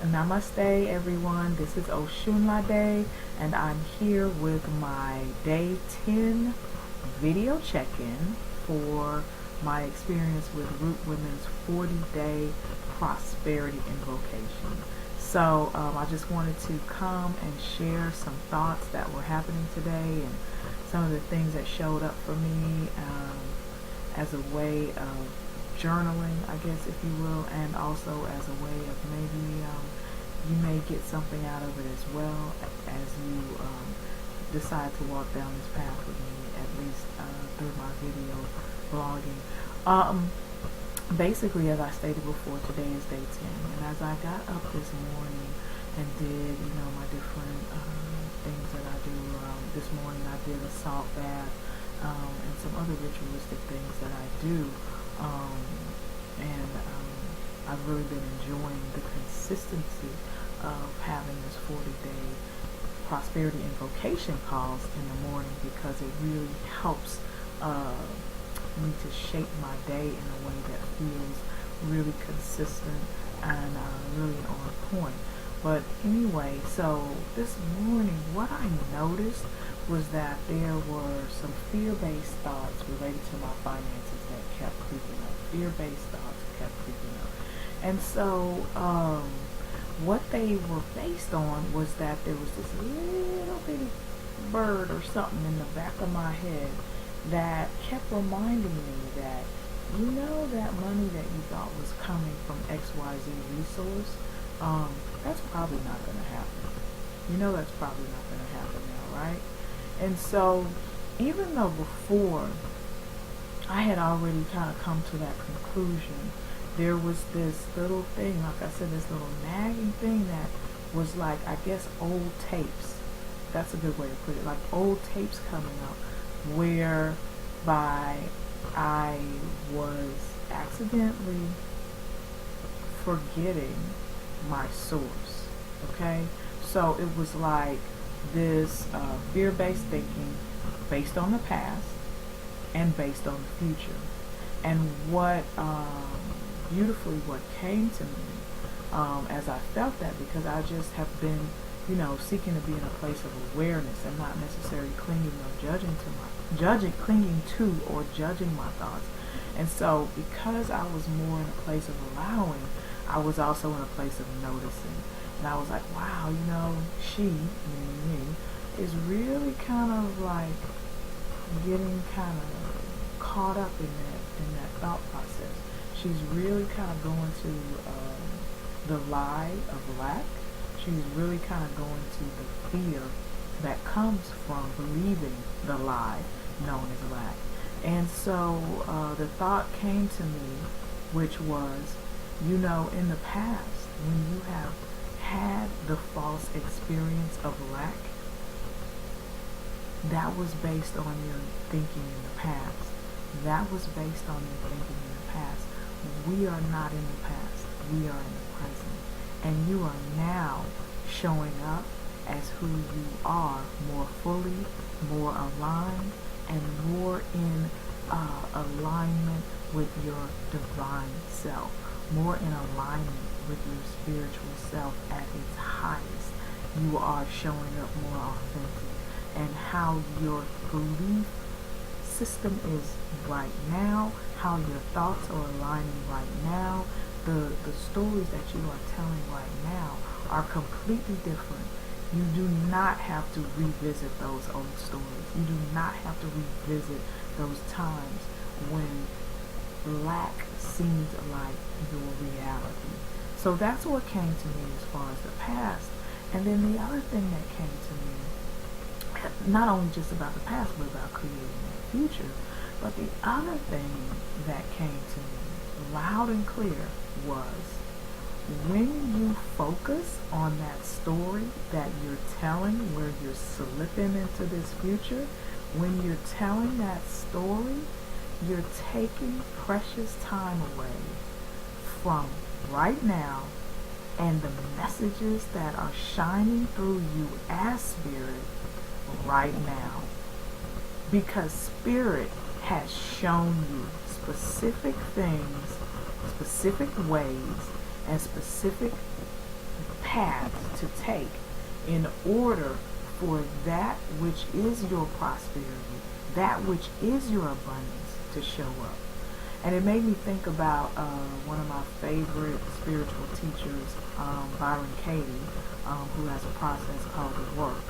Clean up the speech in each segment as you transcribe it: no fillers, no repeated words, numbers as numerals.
Namaste everyone, this is Osunlade and I'm here with my day 10 video check-in for my experience with Wombmyn's 40-day prosperity invocation. So I just wanted to come and share some thoughts that were happening today and some of the things that showed up for me as a way of journaling, I guess, if you will, and also as a way of maybe you may get something out of it as well as you decide to walk down this path with me, at least through my video blogging. Basically, as I stated before, today is day 10, and as I got up this morning and did, my different things that I do, this morning I did a salt bath and some other ritualistic things that I do. I've really been enjoying the consistency of having this 40-day prosperity invocation calls in the morning, because it really helps me to shape my day in a way that feels really consistent and really on point. But anyway, so this morning what I noticed was that there were some fear-based thoughts related to my finances that kept creeping up. Fear-based thoughts kept creeping up. And so what they were based on was that there was this little bitty bird or something in the back of my head that kept reminding me that, that money that you thought was coming from XYZ resource, that's probably not going to happen. That's probably not going to happen now, right? And so even though before I had already kind of come to that conclusion, there was this little thing, like I said, this little nagging thing that was like, I guess, old tapes. That's a good way to put it. Like old tapes coming up whereby I was accidentally forgetting my source. Okay? So it was like this fear-based thinking based on the past and based on the future. And what beautifully what came to me as I felt that, because I just have been seeking to be in a place of awareness and not necessarily clinging to or judging my thoughts. And so because I was more in a place of allowing, I was also in a place of noticing. And I was like, wow, she, meaning me, is really kind of like getting kind of caught up in that thought process. She's really kind of going to the lie of lack. She's really kind of going to the fear that comes from believing the lie known as lack. And so the thought came to me, which was, in the past, when you have had the false experience of lack, that was based on your thinking in the past. That was based on your thinking in the past. We are not in the past. We are in the present. And you are now showing up as who you are, more fully, more aligned, and more in alignment with your divine self, more in alignment with your spiritual self at its highest. You are showing up more authentic, and how your belief system is right now, how your thoughts are aligning right now, the stories that you are telling right now are completely different. You do not have to revisit those old stories. You do not have to revisit those times when lack seemed like your reality. So that's what came to me as far as the past. And then the other thing that came to me, not only just about the past, but about creating that future, but the other thing that came to me loud and clear was, when you focus on that story that you're telling, where you're slipping into this future, when you're telling that story, you're taking precious time away from right now and the messages that are shining through you as spirit right now. Because spirit has shown you specific things, specific ways, and specific paths to take in order for that which is your prosperity, that which is your abundance to show up. And it made me think about one of my favorite spiritual teachers, Byron Katie, who has a process called the work.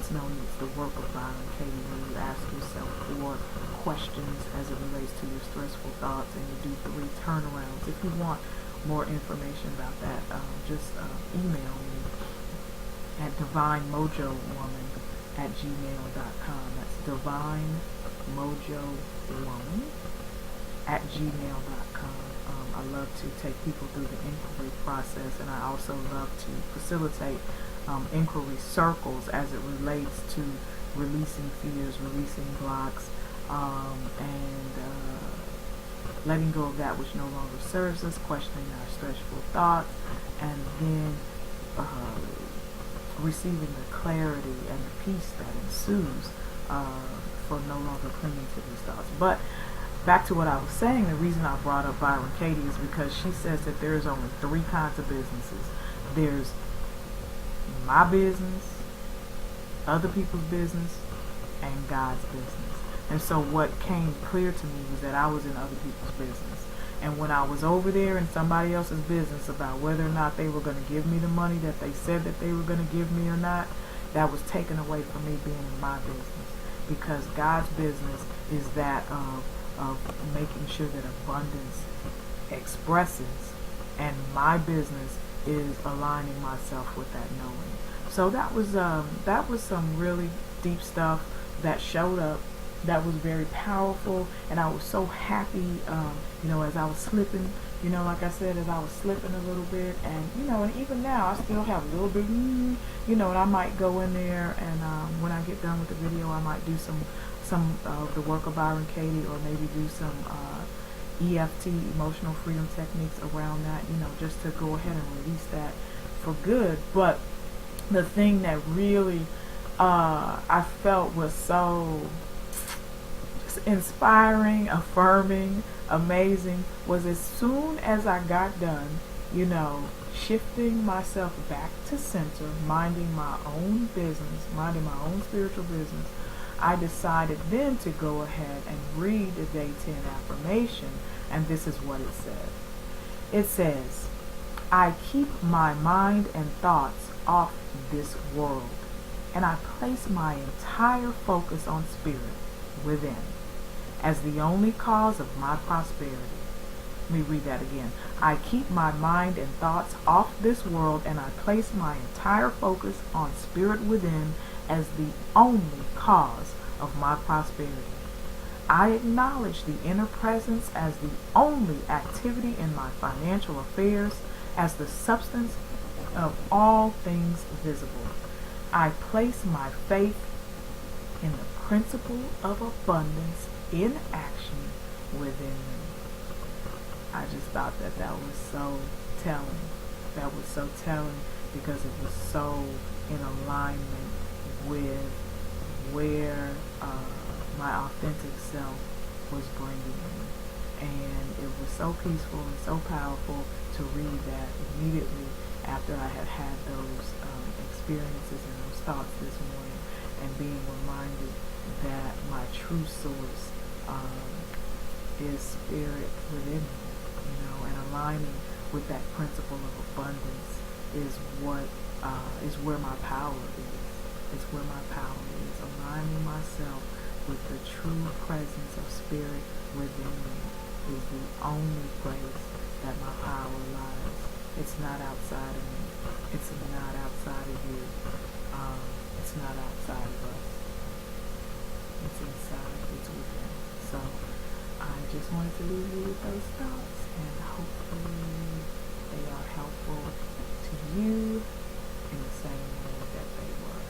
It's known as the work of Byron Katie, where you ask yourself 4 questions as it relates to your stressful thoughts, and you do 3 turnarounds. If you want more information about that, just email me at divinemojowoman@gmail.com. That's divinemojowoman@gmail.com. I love to take people through the inquiry process, and I also love to facilitate inquiry circles as it relates to releasing fears, releasing blocks, and letting go of that which no longer serves us, questioning our stressful thoughts, and then receiving the clarity and the peace that ensues for no longer clinging to these thoughts. But back to what I was saying, the reason I brought up Byron Katie is because she says that there is only 3 kinds of businesses. There's my business, other people's business, and God's business. And so what came clear to me was that I was in other people's business. And when I was over there in somebody else's business about whether or not they were going to give me the money that they said that they were going to give me or not, that was taken away from me being in my business. Because God's business is that of making sure that abundance expresses, and my business is aligning myself with that knowing. So that was some really deep stuff that showed up, that was very powerful, and I was so happy, as I was slipping, like I said, as I was slipping a little bit, and and even now I still have a little bit, and I might go in there, and when I get done with the video, I might do some of the work of Byron Katie, or maybe do some EFT, emotional freedom techniques around that, just to go ahead and release that for good. But the thing that really I felt was so just inspiring, affirming, amazing, was as soon as I got done, shifting myself back to center, minding my own business, minding my own spiritual business, I decided then to go ahead and read the Day 10 affirmation, and this is what it says. It says, I keep my mind and thoughts off this world, and I place my entire focus on spirit within as the only cause of my prosperity. Let me read that again. I keep my mind and thoughts off this world, and I place my entire focus on spirit within as the only cause of my prosperity. I acknowledge the inner presence as the only activity in my financial affairs, as the substance of all things visible. I place my faith in the principle of abundance in action within me. I just thought that was so telling. That was so telling because it was so in alignment with where my authentic self was bringing me. And it was so peaceful and so powerful to read that immediately after I had had those experiences and those thoughts this morning, and being reminded that my true source is spirit within me, and aligning with that principle of abundance is where my power is. It's where my power is. Aligning myself with the true presence of spirit within me is the only place that my power lies. It's not outside of me. It's not outside of you. It's not outside of us. It's inside. It's within. So I just wanted to leave you with those thoughts, and hopefully they are helpful to you in the same way that they were.